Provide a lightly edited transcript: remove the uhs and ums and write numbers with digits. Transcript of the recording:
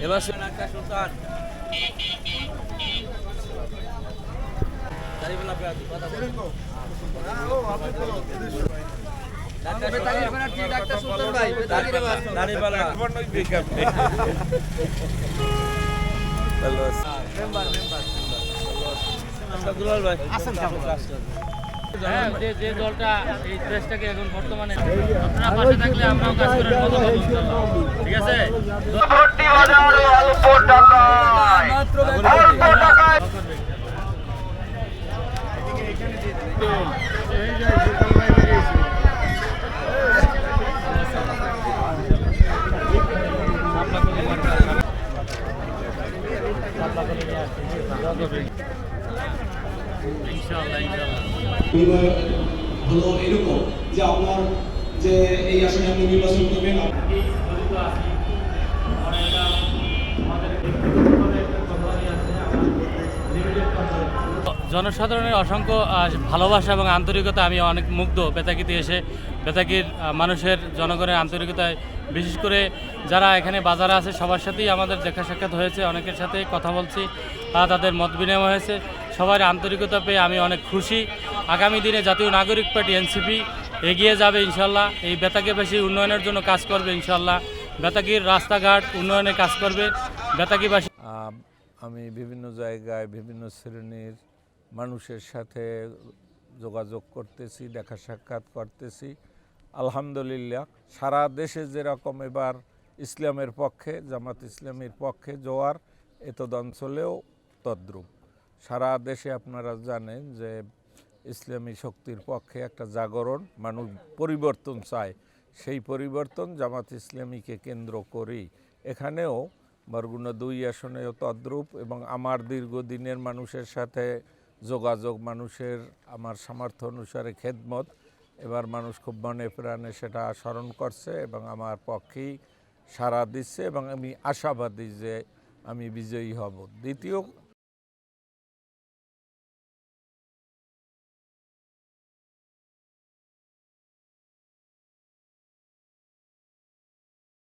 এবার যে দলটা এই দেশটাকে এখন বর্তমানে আপনারা পাশে থাকলে আমরাও কাজ করার কথা বলবো, ঠিক আছে? এবার হলো এরকম যে আপনার যে এই আসনে আপনি নির্বাচন করবেন জনসাধারণের অসংখ্য ভালোবাসা এবং আন্তরিকতা, আমি অনেক মুগ্ধ বেতাকিতে এসে। বেতাকির মানুষের জনগণের আন্তরিকতায়, বিশেষ করে যারা এখানে বাজারে আছে সবার সাথেই আমাদের দেখা সাক্ষাৎ হয়েছে, অনেকের সাথে কথা বলছি, তাদের মত বিনিময় হয়েছে। সবার আন্তরিকতা পেয়ে আমি অনেক খুশি। আগামী দিনে জাতীয় নাগরিক পার্টি এনসিপি এগিয়ে যাবে ইনশাল্লাহ। এই বেতাকিবাসী উন্নয়নের জন্য কাজ করবে ইনশাল্লাহ। বেতাকির রাস্তাঘাট উন্নয়নে কাজ করবে বেতাকিবাসী। আমি বিভিন্ন জায়গায় বিভিন্ন শ্রেণীর মানুষের সাথে যোগাযোগ করতেছি, দেখা সাক্ষাৎ করতেছি। আলহামদুলিল্লাহ, সারা দেশে যেরকম এবার ইসলামের পক্ষে, জামাত ইসলামীর পক্ষে জোয়ার, এতদ অঞ্চলেও তদ্রূপ। সারা দেশে আপনারা জানেন যে ইসলামী শক্তির পক্ষে একটা জাগরণ, মানুষ পরিবর্তন চায়। সেই পরিবর্তন জামাত ইসলামীকে কেন্দ্র করেই এখানেও বরগুনা 2 আসনেও তদ্রূপ। এবং আমার দীর্ঘদিনের মানুষের সাথে যোগাযোগ, মানুষের আমার সামর্থ্য অনুসারে খেদমত, এবার মানুষ খুব মনে প্রাণে সেটা স্মরণ করছে এবং আমার পক্ষেই সাড়া দিচ্ছে এবং আমি আশাবাদী যে আমি বিজয়ী হব। দ্বিতীয়